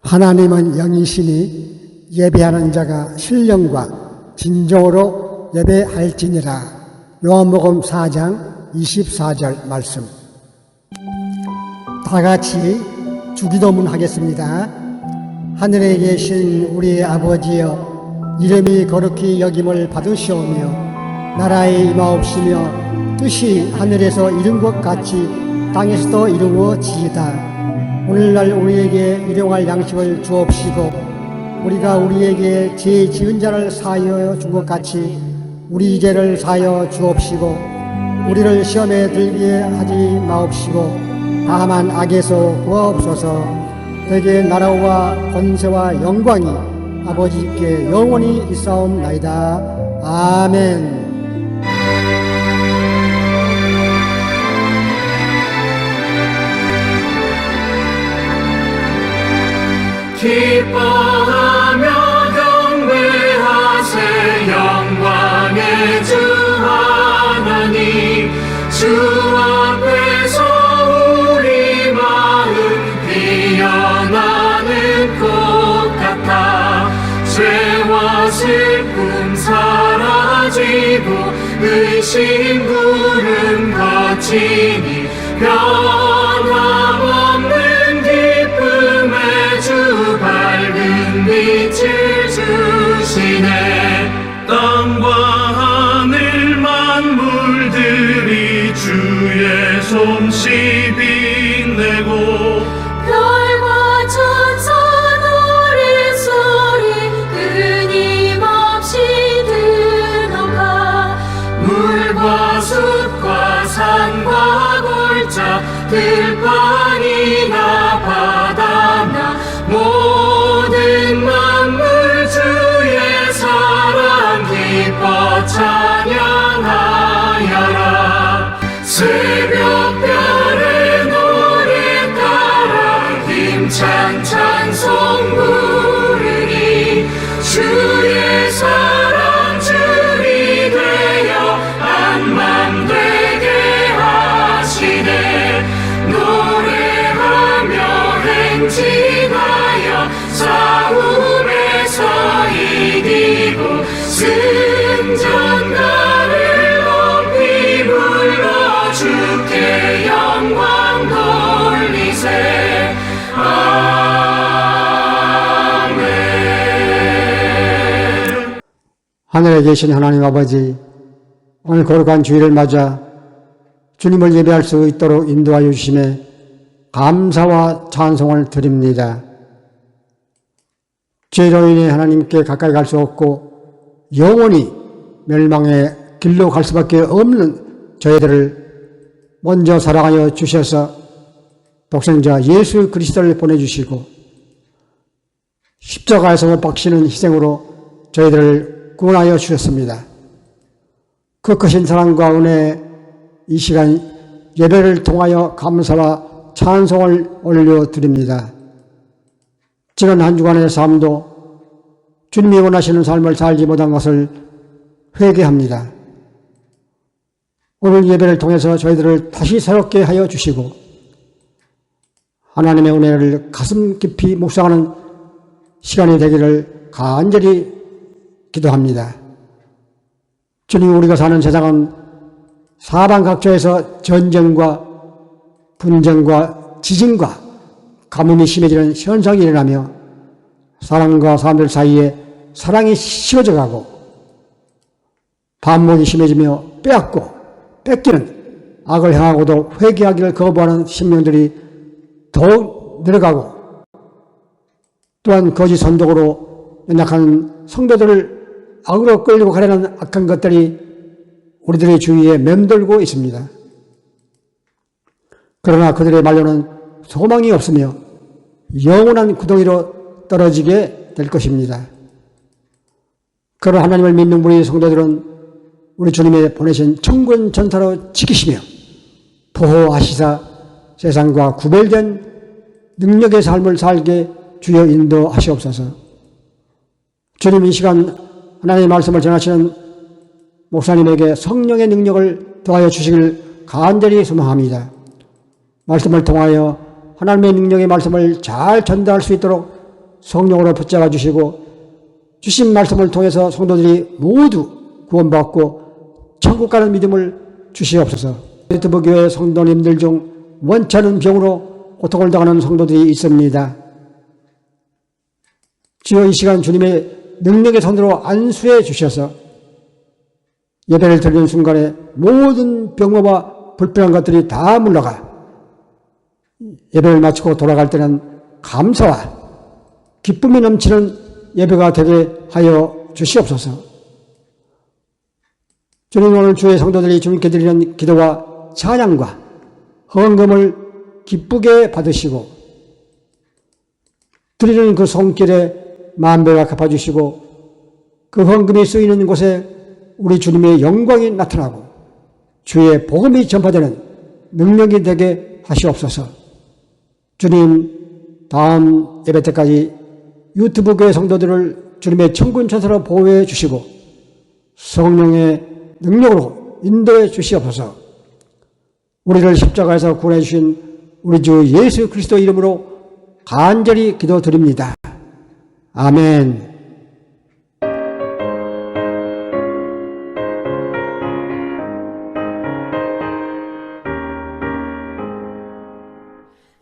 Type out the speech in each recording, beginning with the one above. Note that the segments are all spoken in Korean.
하나님은 영이시니 예배하는 자가 신령과 진정으로 예배할지니라. 요한복음 4장 24절 말씀. 다 같이 주기도문 하겠습니다. 하늘에 계신 우리 아버지여, 이름이 거룩히 여김을 받으시오며 나라의 임하옵시며 뜻이 하늘에서 이룬 것 같이 땅에서도 이루어지이다. 오늘날 우리에게 일용할 양식을 주옵시고 우리가 우리에게 죄 지은 자를 사하여 준 것 같이 우리 죄를 사하여 주옵시고 우리를 시험에 들게 하지 마옵시고 다만 악에서 구하옵소서. 대개 나라와 권세와 영광이 아버지께 영원히 있사옵나이다. 아멘. 기뻐하며 경배하세. 영광의 주 하나님, 주 앞에서 우리 마음 피어나는 꽃 같아. 죄와 슬픔 사라지고 의심 구름 거치니 변함없는 기쁨의 주 밝은 빛을 주시네. 땅과 하늘 만물들이 주의 솜씨 빛내고 별과 천사 노랫소리 끊임없이 드러가. 물과 숲과 산과 골짜 들판이나 바다나 모든 만물 주의 사랑 기뻐 찬양하여라. 새벽별의 노래 따라 힘찬 찬송 부르니 주의 사랑 줄이 되어 한맘 되게 하시네. 노래하며 행진하여 싸움에서 이기고 승전가를 높이 불러 주께 영광 돌리세. 아멘. 하늘에 계신 하나님 아버지, 오늘 거룩한 주일을 맞아 주님을 예배할 수 있도록 인도하여 주심에 감사와 찬송을 드립니다. 죄로 인해 하나님께 가까이 갈 수 없고 영원히 멸망의 길로 갈 수밖에 없는 저희들을 먼저 사랑하여 주셔서 독생자 예수 그리스도를 보내주시고 십자가에서 못 박히는 희생으로 저희들을 구원하여 주셨습니다. 그 크신 사랑과 은혜, 이 시간 예배를 통하여 감사와 찬송을 올려드립니다. 지난 한 주간의 삶도 주님이 원하시는 삶을 살지 못한 것을 회개합니다. 오늘 예배를 통해서 저희들을 다시 새롭게 하여 주시고 하나님의 은혜를 가슴 깊이 묵상하는 시간이 되기를 간절히 기도합니다. 주님, 우리가 사는 세상은 사방 각처에서 전쟁과 분쟁과 지진과 가뭄이 심해지는 현상이 일어나며 사람과 사람들 사이에 사랑이 식어져 가고 반목이 심해지며 빼앗고 뺏기는 악을 향하고도 회개하기를 거부하는 심령들이 더욱 늘어가고 또한 거짓 선독으로 연약한 성도들을 악으로 끌리고 가려는 악한 것들이 우리들의 주위에 맴돌고 있습니다. 그러나 그들의 말로는 소망이 없으며 영원한 구덩이로 떨어지게 될 것입니다. 그런 하나님을 믿는 우리 성도들은 우리 주님의 보내신 천군 천사로 지키시며 보호하시사 세상과 구별된 능력의 삶을 살게 주여 인도하시옵소서. 주님, 이 시간 하나님의 말씀을 전하시는 목사님에게 성령의 능력을 더하여 주시길 간절히 소망합니다. 말씀을 통하여 하나님의 능력의 말씀을 잘 전달할 수 있도록 성령으로 붙잡아 주시고 주신 말씀을 통해서 성도들이 모두 구원받고 천국 가는 믿음을 주시옵소서. 유튜브 교회 성도님들 중 원치 않은 병으로 고통을 당하는 성도들이 있습니다. 주여 이 시간 주님의 능력의 손으로 안수해 주셔서 예배를 드리는 순간에 모든 병마와 불편한 것들이 다 물러가 예배를 마치고 돌아갈 때는 감사와 기쁨이 넘치는 예배가 되게 하여 주시옵소서. 주님, 오늘 주의 성도들이 주님께 드리는 기도와 찬양과 헌금을 기쁘게 받으시고 드리는 그 손길에 만배가 갚아주시고 그 헌금이 쓰이는 곳에 우리 주님의 영광이 나타나고 주의 복음이 전파되는 능력이 되게 하시옵소서. 주님, 다음 예배 때까지 유튜브 교회 성도들을 주님의 천군 천사로 보호해 주시고 성령의 능력으로 인도해 주시옵소서. 우리를 십자가에서 구원해 주신 우리 주 예수 그리스도 이름으로 간절히 기도드립니다. 아멘.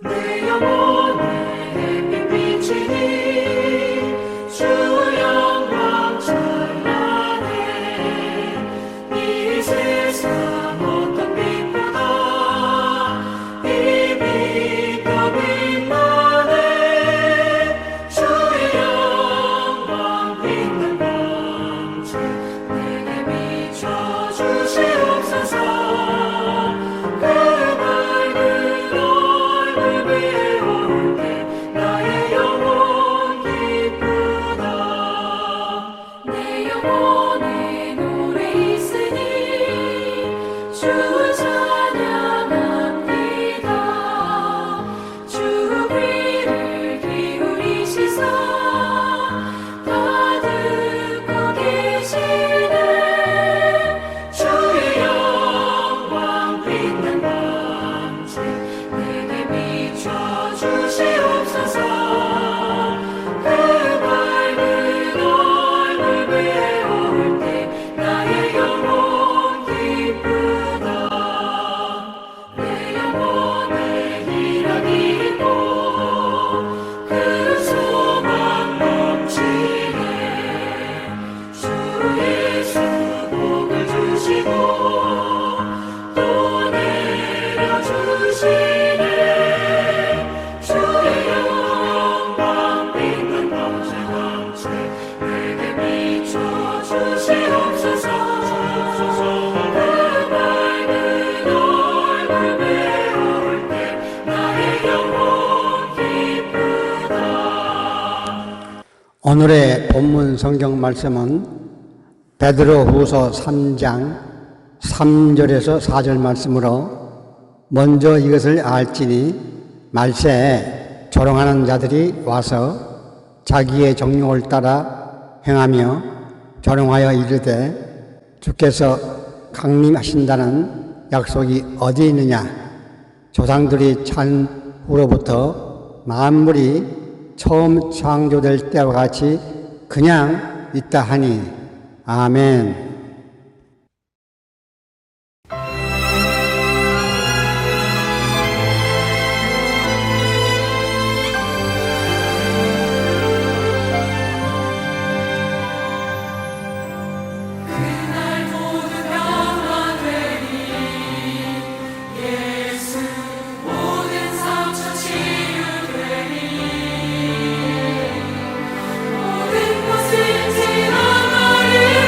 내 영혼에 햇빛 비치니 주 영광 찬란해. 이 세상 어떤 빛보다 이 빛 더 빛나네. 주의 영광 빛난 광채 내게 비춰 주시옵소서. 그 밝은 얼굴 위에 올 때 나의 영혼 기쁘다. 내 영혼에 노래 있으니 주 찬양합니다. 주 귀를 기울이시사 다 듣고 계시네. 주의 영광 빛난 광채 내게 비춰 주시옵소서. 그 밝은 얼굴 위에 올 때 나의 영혼 기쁘다. 내 영혼에 희락이 있고 그 소망 넘치네. 주 예수 복을 주시고 또 내려주시네. 주의 영광 빛난 광채 내게 비춰 주시옵소서. 그 밝은 얼굴 위에 올 때 나의 영혼 기쁘다. 오늘의 본문 성경 말씀은 베드로후서 3장 3절에서 4절 말씀으로 먼저 이것을 알지니 말세에 조롱하는 자들이 와서 자기의 정욕을 따라 행하며 조롱하여 이르되 주께서 강림하신다는 약속이 어디 있느냐. 조상들이 찬 후로부터 만물이 처음 창조될 때와 같이 그냥 있다 하니. 아멘. 그날 모두 평안되리. 예수 모든 상처 치유되리. 모든 것을 지나가리라.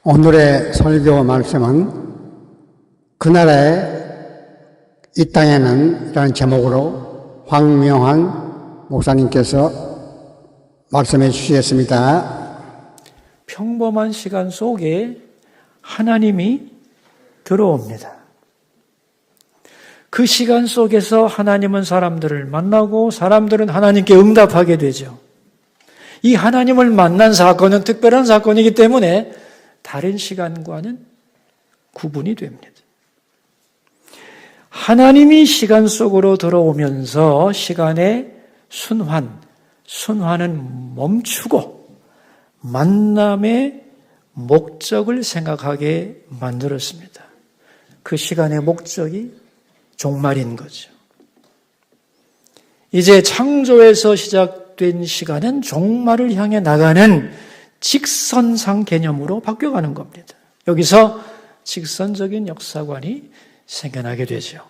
오늘의 설교 말씀은 그날에 이 땅에는 이라는 제목으로 황명한 목사님께서 말씀해 주시겠습니다. 평범한 시간 속에 하나님이 들어옵니다. 그 시간 속에서 하나님은 사람들을 만나고 사람들은 하나님께 응답하게 되죠. 이 하나님을 만난 사건은 특별한 사건이기 때문에 다른 시간과는 구분이 됩니다. 하나님이 시간 속으로 들어오면서 시간의 순환은 멈추고 만남의 목적을 생각하게 만들었습니다. 그 시간의 목적이 종말인 거죠. 이제 창조에서 시작된 시간은 종말을 향해 나가는 직선상 개념으로 바뀌어가는 겁니다. 여기서 직선적인 역사관이 생겨나게 되죠.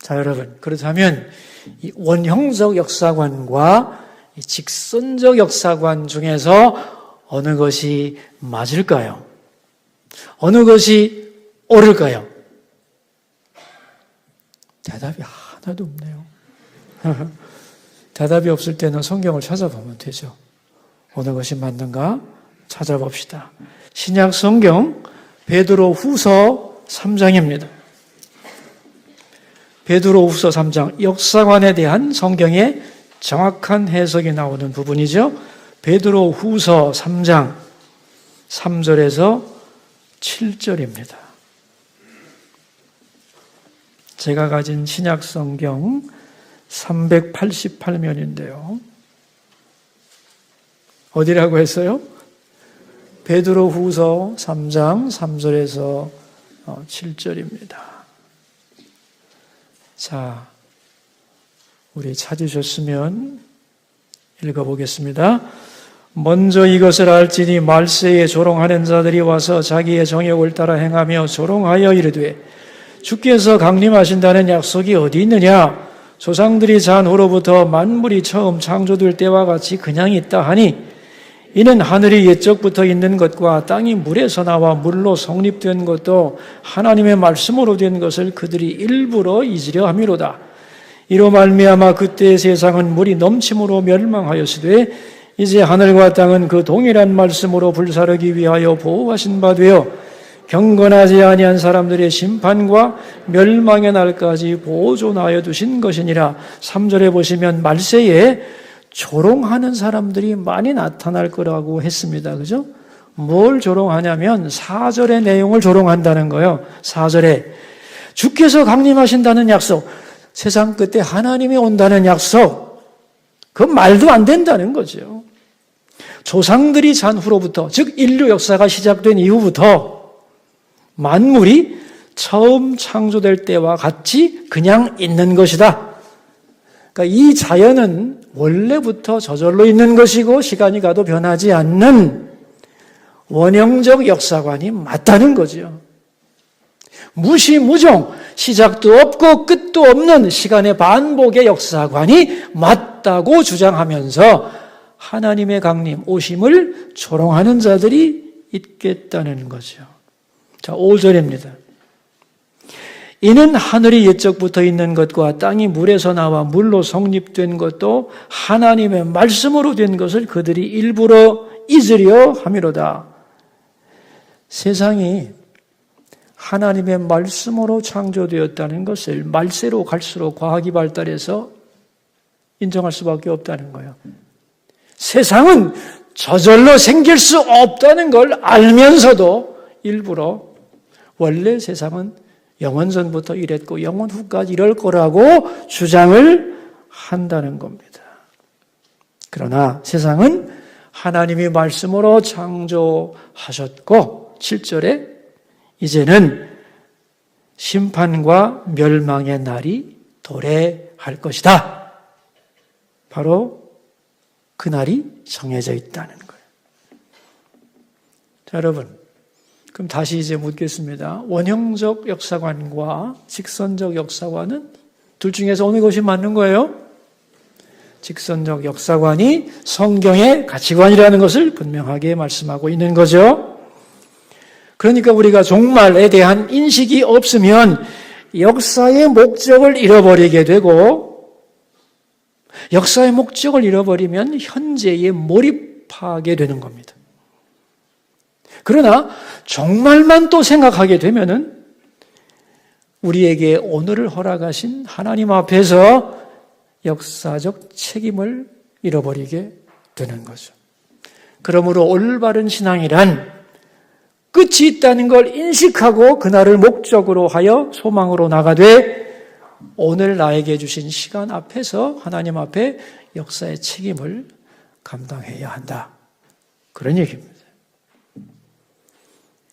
자, 여러분, 그렇다면 이 원형적 역사관과 이 직선적 역사관 중에서 어느 것이 맞을까요? 어느 것이 옳을까요? 대답이 하나도 없네요. 대답이 없을 때는 성경을 찾아보면 되죠. 어느 것이 맞는가 찾아봅시다. 신약 성경 베드로 후서 3장입니다. 베드로 후서 3장, 역사관에 대한 성경의 정확한 해석이 나오는 부분이죠. 베드로 후서 3장 3절에서 7절입니다. 제가 가진 신약 성경 388면인데요. 어디라고 했어요? 베드로 후서 3장 3절에서 7절입니다. 자, 우리 찾으셨으면 읽어보겠습니다. 먼저 이것을 알지니 말세에 조롱하는 자들이 와서 자기의 정욕을 따라 행하며 조롱하여 이르되 주께서 강림하신다는 약속이 어디 있느냐? 조상들이 잔 후로부터 만물이 처음 창조될 때와 같이 그냥 있다 하니 이는 하늘이 옛적부터 있는 것과 땅이 물에서 나와 물로 성립된 것도 하나님의 말씀으로 된 것을 그들이 일부러 잊으려 함이로다. 이로 말미암아 그때의 세상은 물이 넘침으로 멸망하였으되 이제 하늘과 땅은 그 동일한 말씀으로 불사르기 위하여 보호하신 바 되어 경건하지 아니한 사람들의 심판과 멸망의 날까지 보존하여 두신 것이니라. 3절에 보시면 말세에 조롱하는 사람들이 많이 나타날 거라고 했습니다. 그죠? 뭘 조롱하냐면 4절의 내용을 조롱한다는 거예요. 4절에 주께서 강림하신다는 약속, 세상 끝에 하나님이 온다는 약속, 그건 말도 안 된다는 거죠. 조상들이 잔 후로부터, 즉 인류 역사가 시작된 이후부터 만물이 처음 창조될 때와 같이 그냥 있는 것이다. 그러니까 이 자연은 원래부터 저절로 있는 것이고 시간이 가도 변하지 않는 원형적 역사관이 맞다는 거죠. 무시무종, 시작도 없고 끝도 없는 시간의 반복의 역사관이 맞다고 주장하면서 하나님의 강림, 오심을 조롱하는 자들이 있겠다는 거죠. 자, 5절입니다. 이는 하늘이 옛적부터 있는 것과 땅이 물에서 나와 물로 성립된 것도 하나님의 말씀으로 된 것을 그들이 일부러 잊으려 함이로다. 세상이 하나님의 말씀으로 창조되었다는 것을 말세로 갈수록 과학이 발달해서 인정할 수밖에 없다는 거예요. 세상은 저절로 생길 수 없다는 걸 알면서도 일부러 원래 세상은 영원전부터 이랬고 영원 후까지 이럴 거라고 주장을 한다는 겁니다. 그러나 세상은 하나님이 말씀으로 창조하셨고 7절에 이제는 심판과 멸망의 날이 도래할 것이다. 바로 그 날이 정해져 있다는 거예요. 자, 여러분, 그럼 다시 이제 묻겠습니다. 원형적 역사관과 직선적 역사관은 둘 중에서 어느 것이 맞는 거예요? 직선적 역사관이 성경의 가치관이라는 것을 분명하게 말씀하고 있는 거죠. 그러니까 우리가 종말에 대한 인식이 없으면 역사의 목적을 잃어버리게 되고, 역사의 목적을 잃어버리면 현재에 몰입하게 되는 겁니다. 그러나 종말만 또 생각하게 되면은 우리에게 오늘을 허락하신 하나님 앞에서 역사적 책임을 잃어버리게 되는 거죠. 그러므로 올바른 신앙이란 끝이 있다는 걸 인식하고 그날을 목적으로 하여 소망으로 나가되 오늘 나에게 주신 시간 앞에서 하나님 앞에 역사의 책임을 감당해야 한다. 그런 얘기입니다.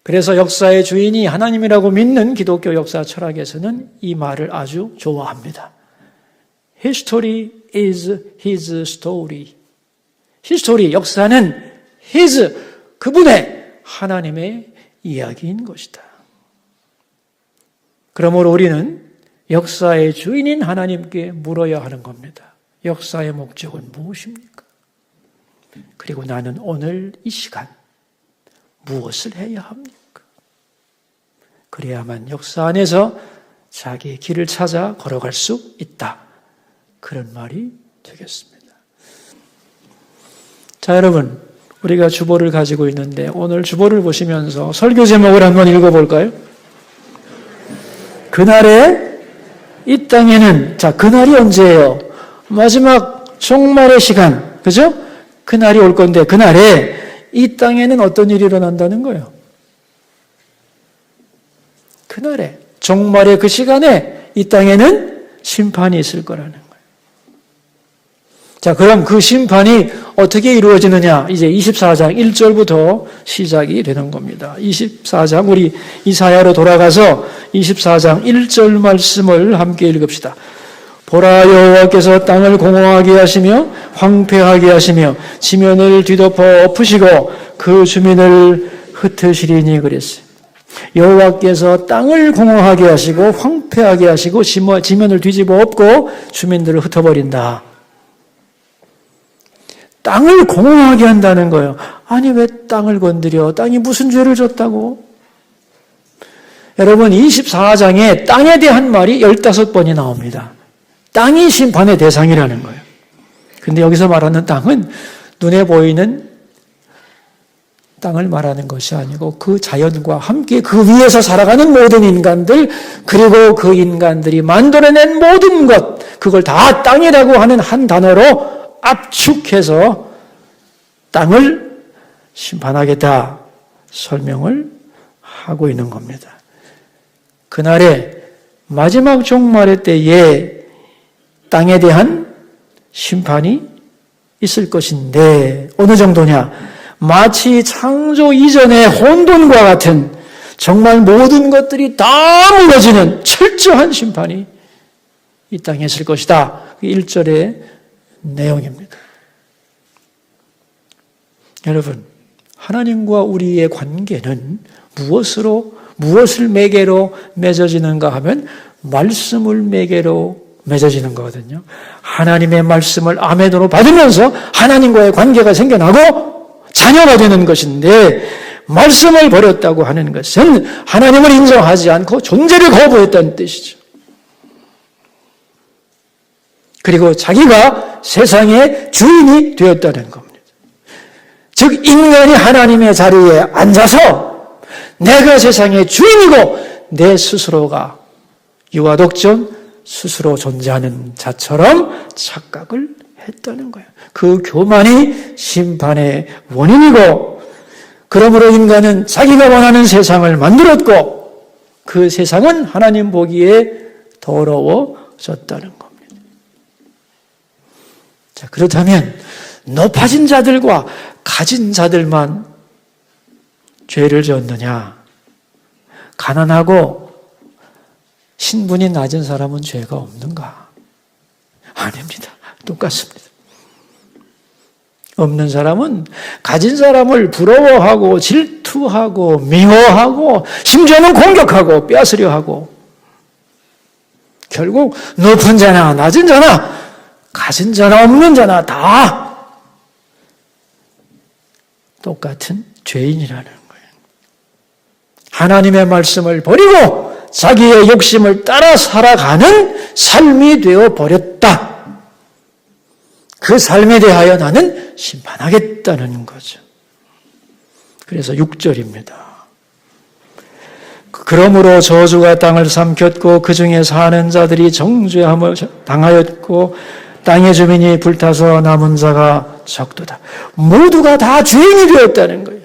그래서 역사의 주인이 하나님이라고 믿는 기독교 역사 철학에서는 이 말을 아주 좋아합니다. History is his story. History, 역사는 his, 그분의 하나님의 이야기인 것이다. 그러므로 우리는 역사의 주인인 하나님께 물어야 하는 겁니다. 역사의 목적은 무엇입니까? 그리고 나는 오늘 이 시간 무엇을 해야 합니까? 그래야만 역사 안에서 자기의 길을 찾아 걸어갈 수 있다. 그런 말이 되겠습니다. 자, 여러분, 우리가 주보를 가지고 있는데 오늘 주보를 보시면서 설교 제목을 한번 읽어볼까요? 그날에 이 땅에는, 자, 그날이 언제예요? 마지막 종말의 시간, 그죠? 그날이 올 건데 그날에 이 땅에는 어떤 일이 일어난다는 거예요? 그날에, 종말의 그 시간에 이 땅에는 심판이 있을 거라는 거예요. 자, 그럼 그 심판이 어떻게 이루어지느냐? 이제 24장 1절부터 시작이 되는 겁니다. 24장, 우리 이사야로 돌아가서 24장 1절 말씀을 함께 읽읍시다. 보라, 여호와께서 땅을 공허하게 하시며 황폐하게 하시며 지면을 뒤덮어 엎으시고 그 주민을 흩으시리니 그랬어요. 여호와께서 땅을 공허하게 하시고 황폐하게 하시고 지면을 뒤집어 엎고 주민들을 흩어버린다. 땅을 공허하게 한다는 거예요. 아니, 왜 땅을 건드려? 땅이 무슨 죄를 졌다고? 여러분, 24장에 땅에 대한 말이 15번이 나옵니다. 땅이 심판의 대상이라는 거예요. 근데 여기서 말하는 땅은 눈에 보이는 땅을 말하는 것이 아니고 그 자연과 함께 그 위에서 살아가는 모든 인간들, 그리고 그 인간들이 만들어낸 모든 것, 그걸 다 땅이라고 하는 한 단어로 압축해서 땅을 심판하겠다 설명을 하고 있는 겁니다. 그날에 마지막 종말의 때에 땅에 대한 심판이 있을 것인데 어느 정도냐? 마치 창조 이전의 혼돈과 같은 정말 모든 것들이 다 무너지는 철저한 심판이 이 땅에 있을 것이다. 1절의 내용입니다. 여러분, 하나님과 우리의 관계는 무엇을 매개로 맺어지는가 하면 말씀을 매개로 맺어지는 거거든요. 하나님의 말씀을 아멘으로 받으면서 하나님과의 관계가 생겨나고 자녀가 되는 것인데, 말씀을 버렸다고 하는 것은 하나님을 인정하지 않고 존재를 거부했다는 뜻이죠. 그리고 자기가 세상의 주인이 되었다는 겁니다. 즉, 인간이 하나님의 자리에 앉아서 내가 세상의 주인이고 내 스스로가 유아독존, 스스로 존재하는 자처럼 착각을 했다는 거예요. 그 교만이 심판의 원인이고, 그러므로 인간은 자기가 원하는 세상을 만들었고 그 세상은 하나님 보기에 더러워졌다는 겁니다. 자, 그렇다면 높아진 자들과 가진 자들만 죄를 지었느냐? 가난하고 신분이 낮은 사람은 죄가 없는가? 아닙니다. 똑같습니다. 없는 사람은 가진 사람을 부러워하고 질투하고 미워하고 심지어는 공격하고 빼앗으려 하고, 결국 높은 자나 낮은 자나 가진 자나 없는 자나 다 똑같은 죄인이라는 거예요. 하나님의 말씀을 버리고 자기의 욕심을 따라 살아가는 삶이 되어 버렸다. 그 삶에 대하여 나는 심판하겠다는 거죠. 그래서 6절입니다. 그러므로 저주가 땅을 삼켰고 그 중에 사는 자들이 정죄함을 당하였고 땅의 주민이 불타서 남은 자가 적도다. 모두가 다 죄인이 되었다는 거예요.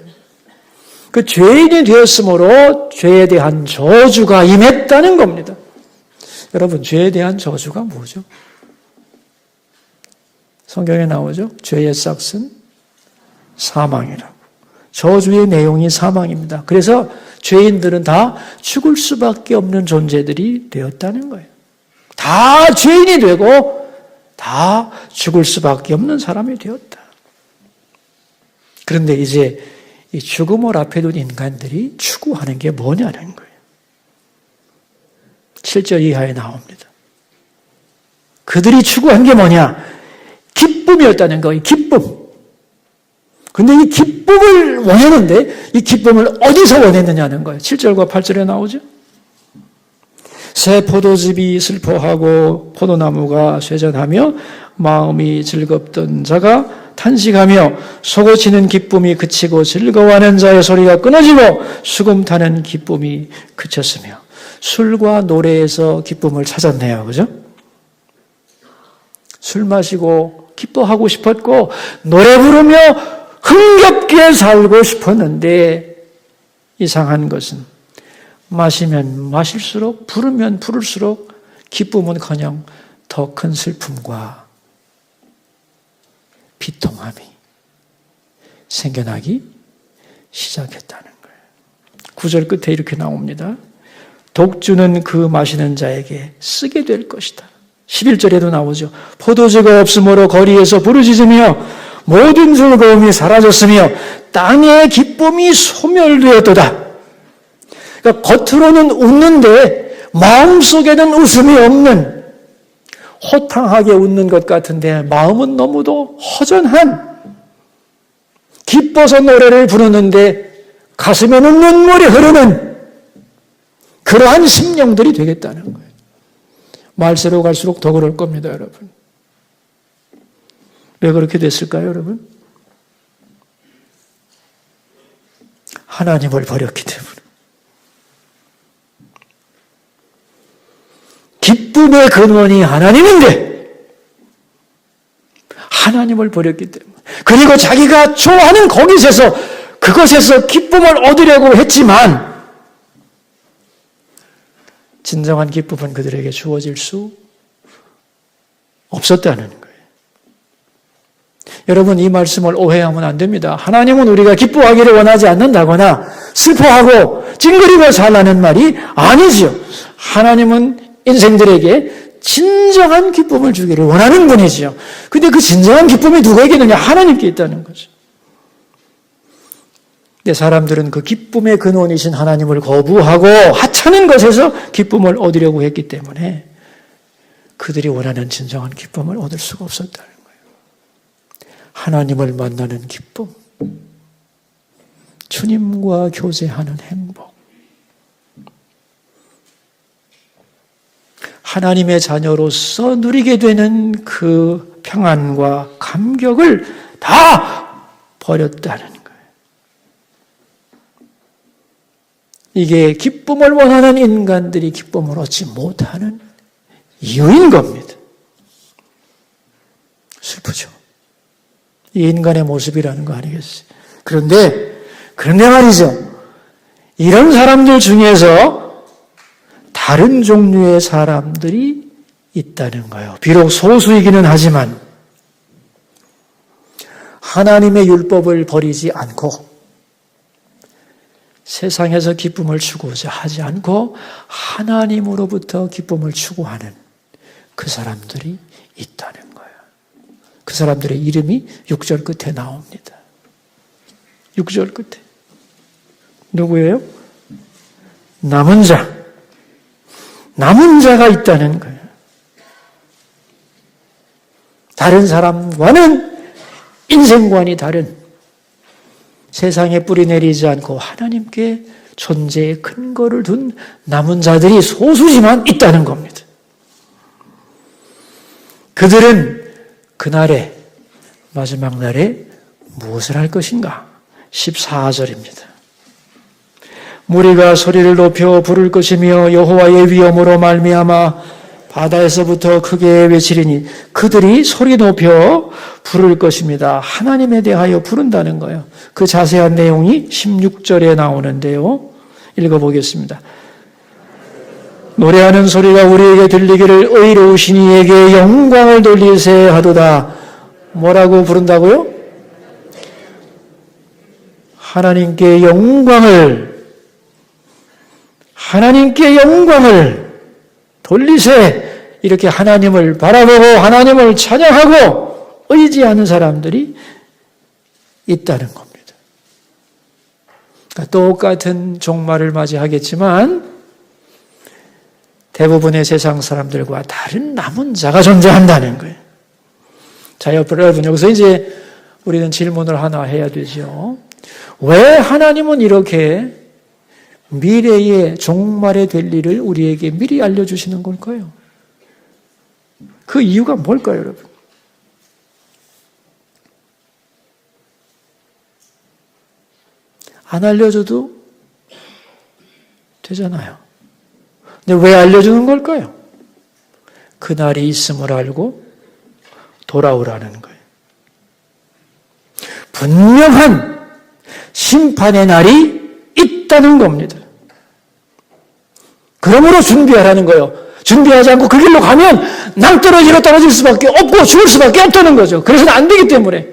그 죄인이 되었으므로 죄에 대한 저주가 임했다는 겁니다. 여러분, 죄에 대한 저주가 뭐죠? 성경에 나오죠? 죄의 싹은 사망이라고. 저주의 내용이 사망입니다. 그래서 죄인들은 다 죽을 수밖에 없는 존재들이 되었다는 거예요. 다 죄인이 되고 다 죽을 수밖에 없는 사람이 되었다. 그런데 이제 이 죽음을 앞에 둔 인간들이 추구하는 게 뭐냐는 거예요. 7절 이하에 나옵니다. 그들이 추구한 게 뭐냐? 기쁨이었다는 거예요. 기쁨. 근데 이 기쁨을 원했는데 이 기쁨을 어디서 원했느냐는 거예요. 7절과 8절에 나오죠. 새 포도즙이 슬퍼하고 포도나무가 쇠잔하며 마음이 즐겁던 자가 탄식하며 속을 기쁨이 그치고 즐거워하는 자의 소리가 끊어지고 수금 타는 기쁨이 그쳤으며. 술과 노래에서 기쁨을 찾았네요. 그죠? 술 마시고 기뻐하고 싶었고 노래 부르며 흥겹게 살고 싶었는데 이상한 것은 마시면 마실수록 부르면 부를수록 기쁨은커녕 더 큰 슬픔과 비통함이 생겨나기 시작했다는 거예요. 9절 끝에 이렇게 나옵니다. 독주는 그 마시는 자에게 쓰게 될 것이다. 11절에도 나오죠. 포도주가 없으므로 거리에서 부르짖으며 모든 즐거움이 사라졌으며 땅의 기쁨이 소멸되었도다. 그러니까 겉으로는 웃는데 마음속에는 웃음이 없는, 호탕하게 웃는 것 같은데 마음은 너무도 허전한, 기뻐서 노래를 부르는데 가슴에는 눈물이 흐르는 그러한 심령들이 되겠다는 거예요. 말세로 갈수록 더 그럴 겁니다, 여러분. 왜 그렇게 됐을까요, 여러분? 하나님을 버렸기 때문에. 기쁨의 근원이 하나님인데 하나님을 버렸기 때문에, 그리고 자기가 좋아하는 거기서 그것에서 기쁨을 얻으려고 했지만 진정한 기쁨은 그들에게 주어질 수 없었다는 거예요. 여러분, 이 말씀을 오해하면 안 됩니다. 하나님은 우리가 기뻐하기를 원하지 않는다거나 슬퍼하고 찡그리고 살라는 말이 아니죠. 하나님은 인생들에게 진정한 기쁨을 주기를 원하는 분이죠. 근데 그 진정한 기쁨이 누구에게 있느냐? 하나님께 있다는 거죠. 근데 사람들은 그 기쁨의 근원이신 하나님을 거부하고 하찮은 것에서 기쁨을 얻으려고 했기 때문에 그들이 원하는 진정한 기쁨을 얻을 수가 없었다는 거예요. 하나님을 만나는 기쁨, 주님과 교제하는 행복, 하나님의 자녀로서 누리게 되는 그 평안과 감격을 다 버렸다는 거예요. 이게 기쁨을 원하는 인간들이 기쁨을 얻지 못하는 이유인 겁니다. 슬프죠. 이 인간의 모습이라는 거 아니겠어요? 그런데 말이죠. 이런 사람들 중에서 다른 종류의 사람들이 있다는 거예요. 비록 소수이기는 하지만 하나님의 율법을 버리지 않고 세상에서 기쁨을 추구하지 하지 않고 하나님으로부터 기쁨을 추구하는 그 사람들이 있다는 거예요. 그 사람들의 이름이 6절 끝에 나옵니다. 6절 끝에. 누구예요? 남은 자. 남은 자가 있다는 거예요. 다른 사람과는 인생관이 다른, 세상에 뿌리 내리지 않고 하나님께 존재의 근거를 둔 남은 자들이 소수지만 있다는 겁니다. 그들은 그날에, 마지막 날에 무엇을 할 것인가? 14절입니다. 무리가 소리를 높여 부를 것이며 여호와의 위엄으로 말미암아 바다에서부터 크게 외치리니, 그들이 소리 높여 부를 것입니다. 하나님에 대하여 부른다는 거예요. 그 자세한 내용이 16절에 나오는데요. 읽어보겠습니다. 노래하는 소리가 우리에게 들리기를 의로우신 이에게 영광을 돌리세 하도다. 뭐라고 부른다고요? 하나님께 영광을 돌리세. 이렇게 하나님을 바라보고 하나님을 찬양하고 의지하는 사람들이 있다는 겁니다. 그러니까 똑같은 종말을 맞이하겠지만 대부분의 세상 사람들과 다른 남은 자가 존재한다는 거예요. 자, 여러분, 여기서 이제 우리는 질문을 하나 해야 되죠. 왜 하나님은 이렇게 미래의 종말에 될 일을 우리에게 미리 알려주시는 걸까요? 그 이유가 뭘까요, 여러분? 안 알려줘도 되잖아요. 근데 왜 알려주는 걸까요? 그날이 있음을 알고 돌아오라는 거예요. 분명한 심판의 날이 있다는 겁니다. 그러므로 준비하라는 거예요. 준비하지 않고 그 길로 가면 낭떠러지로 떨어질 수밖에 없고 죽을 수밖에 없다는 거죠. 그래서는 안 되기 때문에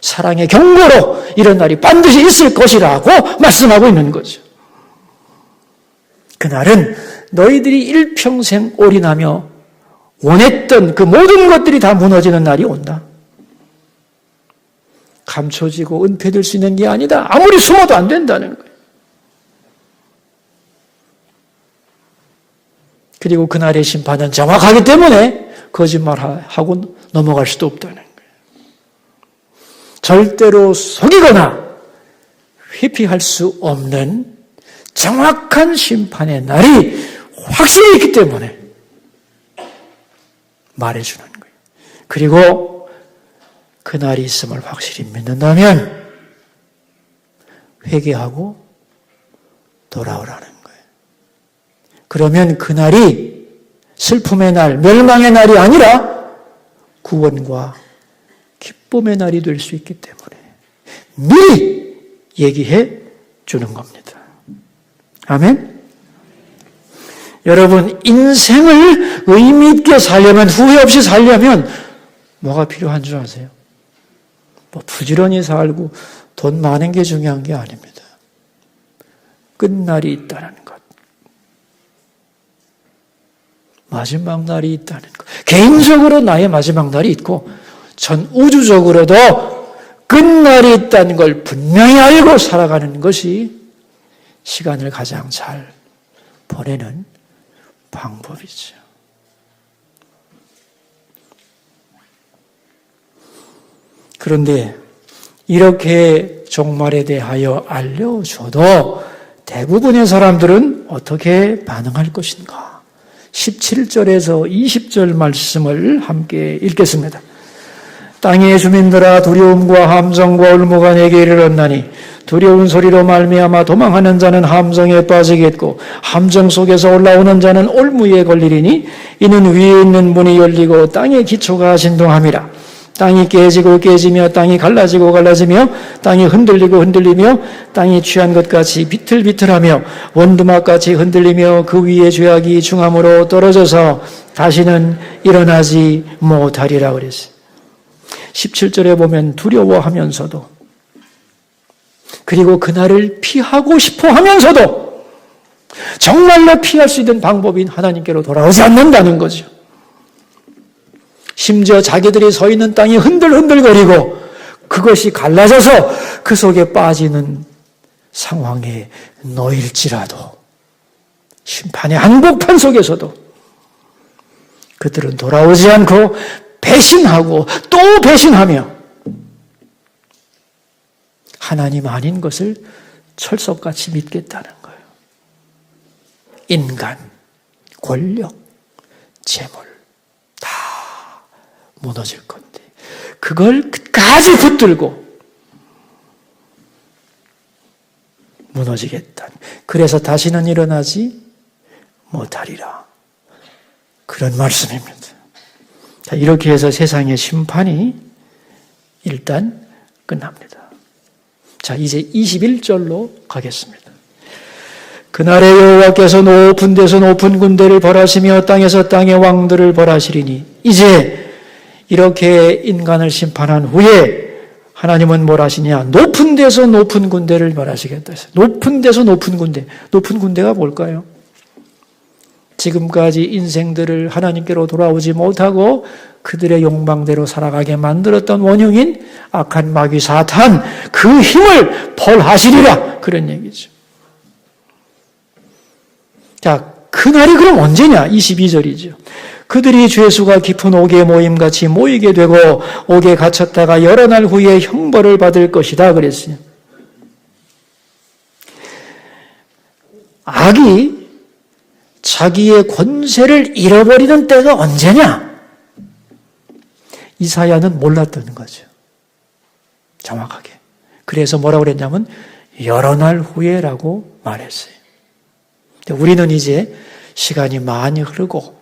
사랑의 경고로 이런 날이 반드시 있을 것이라고 말씀하고 있는 거죠. 그날은 너희들이 일평생 올인하며 원했던 그 모든 것들이 다 무너지는 날이 온다. 감춰지고 은폐될 수 있는 게 아니다. 아무리 숨어도 안 된다는 거예요. 그리고 그날의 심판은 정확하기 때문에 거짓말하고 넘어갈 수도 없다는 거예요. 절대로 속이거나 회피할 수 없는 정확한 심판의 날이 확실히 있기 때문에 말해주는 거예요. 그리고 그날이 있음을 확실히 믿는다면 회개하고 돌아오라는 거예요. 그러면 그날이 슬픔의 날, 멸망의 날이 아니라 구원과 기쁨의 날이 될 수 있기 때문에 미리 얘기해 주는 겁니다. 아멘? 여러분, 인생을 의미 있게 살려면, 후회 없이 살려면 뭐가 필요한 줄 아세요? 뭐 부지런히 살고 돈 많은 게 중요한 게 아닙니다. 끝날이 있다는 것. 마지막 날이 있다는 것. 개인적으로 나의 마지막 날이 있고 전 우주적으로도 끝날이 있다는 걸 분명히 알고 살아가는 것이 시간을 가장 잘 보내는 방법이죠. 그런데 이렇게 종말에 대하여 알려줘도 대부분의 사람들은 어떻게 반응할 것인가? 17절에서 20절 말씀을 함께 읽겠습니다. 땅의 주민들아, 두려움과 함정과 울무가 내게 이르렀나니 두려운 소리로 말미암아 도망하는 자는 함정에 빠지겠고 함정 속에서 올라오는 자는 올무에 걸리리니 이는 위에 있는 문이 열리고 땅의 기초가 진동함이라. 땅이 깨지고 깨지며 땅이 갈라지고 갈라지며 땅이 흔들리고 흔들리며 땅이 취한 것 같이 비틀비틀하며 원두막같이 흔들리며 그 위에 죄악이 중함으로 떨어져서 다시는 일어나지 못하리라 그랬어요. 17절에 보면 두려워하면서도 그리고 그날을 피하고 싶어 하면서도 정말로 피할 수 있는 방법인 하나님께로 돌아오지 않는다는 거죠. 심지어 자기들이 서 있는 땅이 흔들흔들거리고 그것이 갈라져서 그 속에 빠지는 상황에 놓일지라도 심판의 한복판 속에서도 그들은 돌아오지 않고 배신하고 또 배신하며 하나님 아닌 것을 철석같이 믿겠다는 거예요. 인간, 권력, 재물 다 무너질 건데 그걸 끝까지 붙들고 무너지겠다. 그래서 다시는 일어나지 못하리라. 그런 말씀입니다. 자, 이렇게 해서 세상의 심판이 일단 끝납니다. 자, 이제 21절로 가겠습니다. 그날에 여호와께서 높은 데서 높은 군대를 벌하시며 땅에서 땅의 왕들을 벌하시리니 이제 이렇게 인간을 심판한 후에 하나님은 뭘 하시냐? 높은 데서 높은 군대를 벌하시겠다 했어요. 높은 데서 높은 군대. 높은 군대가 뭘까요? 지금까지 인생들을 하나님께로 돌아오지 못하고 그들의 욕망대로 살아가게 만들었던 원흉인 악한 마귀 사탄, 그 힘을 벌하시리라. 그런 얘기죠. 자, 그날이 그럼 언제냐? 22절이죠. 그들이 죄수가 깊은 옥에 모임같이 모이게 되고 옥에 갇혔다가 여러 날 후에 형벌을 받을 것이다 그랬어요. 악이 자기의 권세를 잃어버리는 때가 언제냐? 이사야는 몰랐다는 거죠. 정확하게. 그래서 뭐라고 그랬냐면 여러 날 후에라고 말했어요. 우리는 이제 시간이 많이 흐르고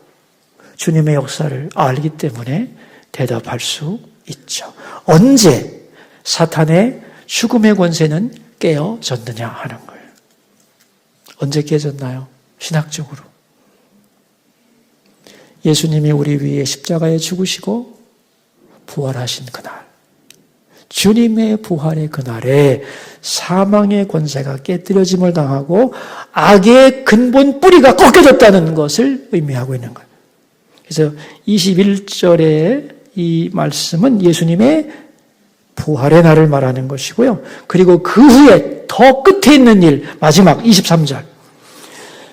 주님의 역사를 알기 때문에 대답할 수 있죠. 언제 사탄의 죽음의 권세는 깨어졌느냐 하는 거예요. 언제 깨졌나요? 신학적으로. 예수님이 우리 위해 십자가에 죽으시고 부활하신 그날, 주님의 부활의 그날에 사망의 권세가 깨뜨려짐을 당하고 악의 근본 뿌리가 꺾여졌다는 것을 의미하고 있는 거예요. 그래서 21절의 이 말씀은 예수님의 부활의 날을 말하는 것이고요. 그리고 그 후에 더 끝에 있는 일, 마지막 23절.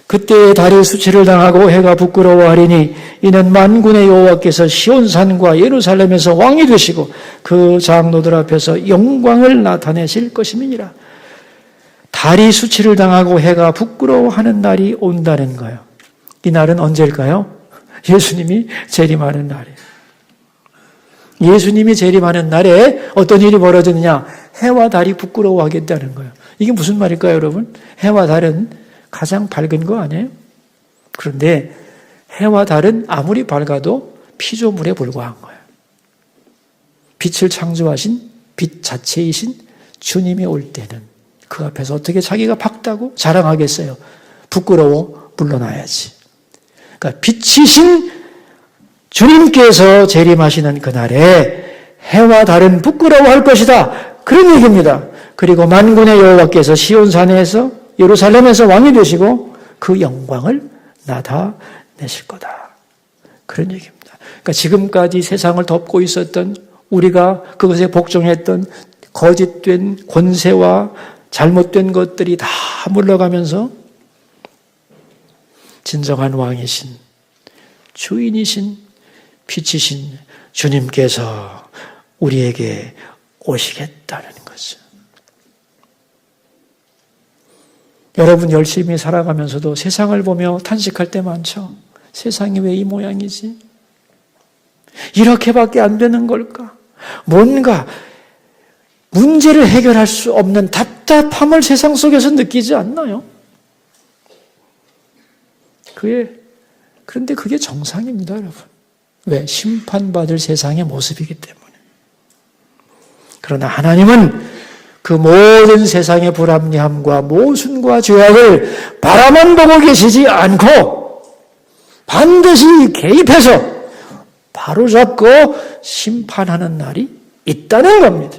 그때 달이 수치를 당하고 해가 부끄러워하리니 이는 만군의 여호와께서 시온산과 예루살렘에서 왕이 되시고 그 장로들 앞에서 영광을 나타내실 것임이니라. 달이 수치를 당하고 해가 부끄러워하는 날이 온다는 거예요. 이 날은 언제일까요? 예수님이 재림하는 날이에요. 예수님이 재림하는 날에 어떤 일이 벌어졌느냐? 해와 달이 부끄러워하겠다는 거예요. 이게 무슨 말일까요, 여러분? 해와 달은 가장 밝은 거 아니에요? 그런데 해와 달은 아무리 밝아도 피조물에 불과한 거예요. 빛을 창조하신 빛 자체이신 주님이 올 때는 그 앞에서 어떻게 자기가 밝다고 자랑하겠어요? 부끄러워 물러나야지. 그러니까 빛이신 주님께서 재림하시는 그날에 해와 달은 부끄러워할 것이다. 그런 얘기입니다. 그리고 만군의 여호와께서 시온산에서 예루살렘에서 왕이 되시고 그 영광을 나타내실 거다. 그런 얘기입니다. 그러니까 지금까지 세상을 덮고 있었던 우리가 그것에 복종했던 거짓된 권세와 잘못된 것들이 다 물러가면서 진정한 왕이신 주인이신 빛이신 주님께서 우리에게 오시겠다는 거죠. 여러분 열심히 살아가면서도 세상을 보며 탄식할 때 많죠. 세상이 왜 이 모양이지? 이렇게밖에 안 되는 걸까? 뭔가 문제를 해결할 수 없는 답답함을 세상 속에서 느끼지 않나요? 그런데 그게 정상입니다, 여러분. 왜? 심판받을 세상의 모습이기 때문에. 그러나 하나님은 그 모든 세상의 불합리함과 모순과 죄악을 바라만 보고 계시지 않고 반드시 개입해서 바로잡고 심판하는 날이 있다는 겁니다.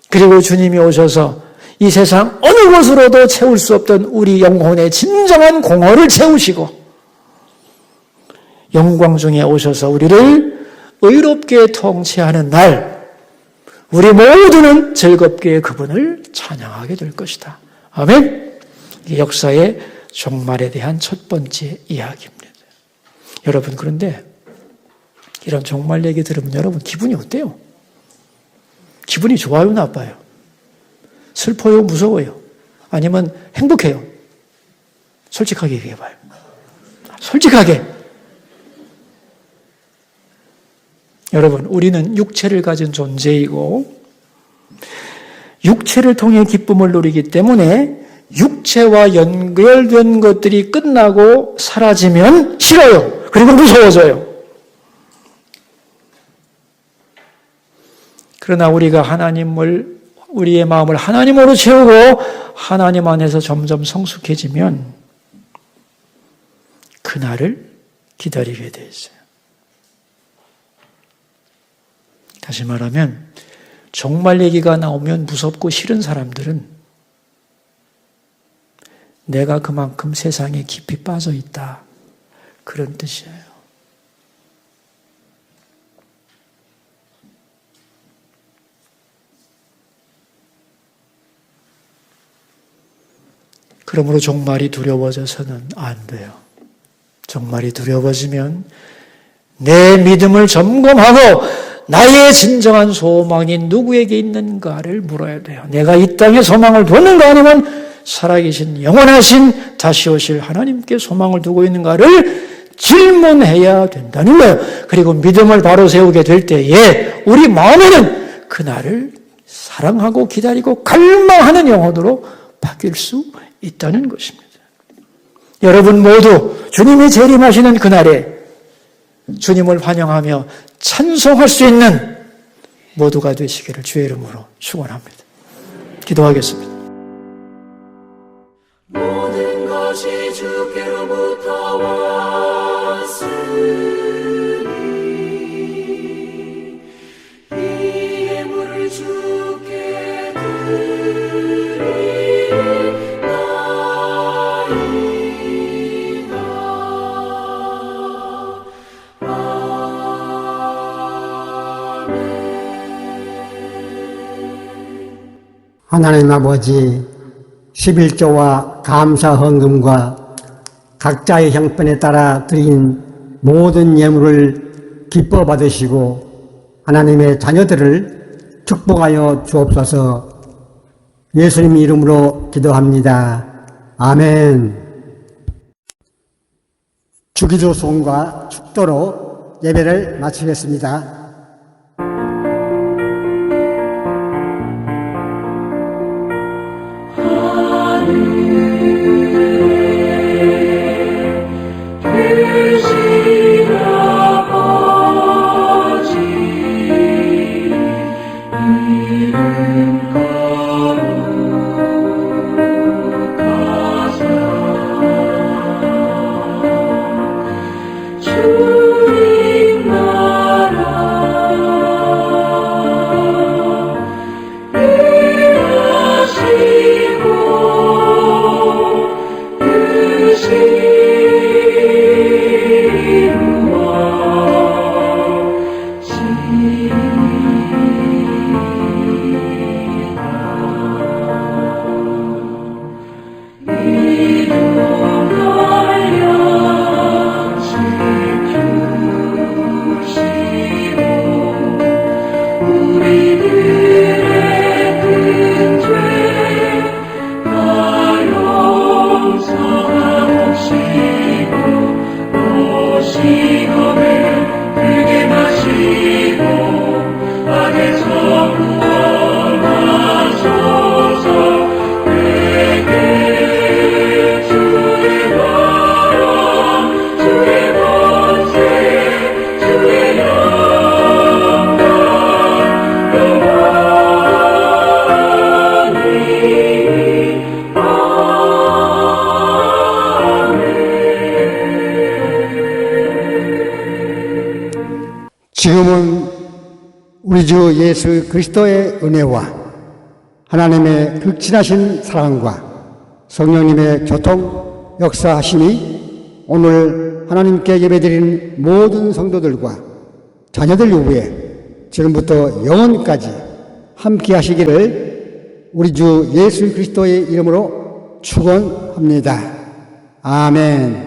그리고 주님이 오셔서 이 세상 어느 곳으로도 채울 수 없던 우리 영혼의 진정한 공허를 채우시고 영광 중에 오셔서 우리를 의롭게 통치하는 날 우리 모두는 즐겁게 그분을 찬양하게 될 것이다. 아멘. 이게 역사의 종말에 대한 첫 번째 이야기입니다. 여러분 그런데 이런 종말 얘기 들으면 여러분 기분이 어때요? 기분이 좋아요, 나빠요? 슬퍼요? 무서워요? 아니면 행복해요? 솔직하게 얘기해봐요. 솔직하게. 여러분, 우리는 육체를 가진 존재이고 육체를 통해 기쁨을 누리기 때문에 육체와 연결된 것들이 끝나고 사라지면 싫어요. 그리고 무서워져요. 그러나 우리가 우리의 마음을 하나님으로 채우고 하나님 안에서 점점 성숙해지면 그날을 기다리게 돼 있어요. 다시 말하면 종말 얘기가 나오면 무섭고 싫은 사람들은 내가 그만큼 세상에 깊이 빠져 있다. 그런 뜻이에요. 그러므로 종말이 두려워져서는 안 돼요. 종말이 두려워지면 내 믿음을 점검하고 나의 진정한 소망이 누구에게 있는가를 물어야 돼요. 내가 이 땅에 소망을 두는가 아니면 살아계신 영원하신 다시 오실 하나님께 소망을 두고 있는가를 질문해야 된다는 거예요. 그리고 믿음을 바로 세우게 될 때에 우리 마음에는 그날을 사랑하고 기다리고 갈망하는 영혼으로 바뀔 수 있다는 것입니다. 여러분 모두 주님이 재림하시는 그날에 주님을 환영하며 찬송할 수 있는 모두가 되시기를 주의 이름으로 축원합니다. 기도하겠습니다. 모든 것이 주께로부터 왔으니 이 예물을 주께 하나님 아버지, 11조와 감사 헌금과 각자의 형편에 따라 드린 모든 예물을 기뻐 받으시고 하나님의 자녀들을 축복하여 주옵소서. 예수님 이름으로 기도합니다. 아멘. 주기도 송과 축도로 예배를 마치겠습니다. 지금은 우리 주 예수 그리스도의 은혜와 하나님의 극진하신 사랑과 성령님의 교통 역사하심이 오늘 하나님께 예배드리는 모든 성도들과 자녀들 위해 지금부터 영원까지 함께 하시기를 우리 주 예수 그리스도의 이름으로 축원합니다. 아멘.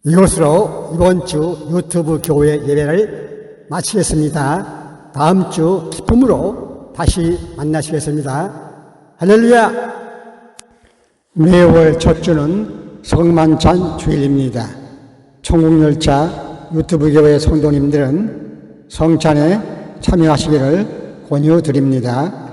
이것으로 이번 주 유튜브 교회 예배를 마치겠습니다. 다음 주 기쁨으로 다시 만나시겠습니다. 할렐루야! 매월 첫 주는 성만찬 주일입니다. 천국열차 유튜브 교회 성도님들은 성찬에 참여하시기를 권유드립니다.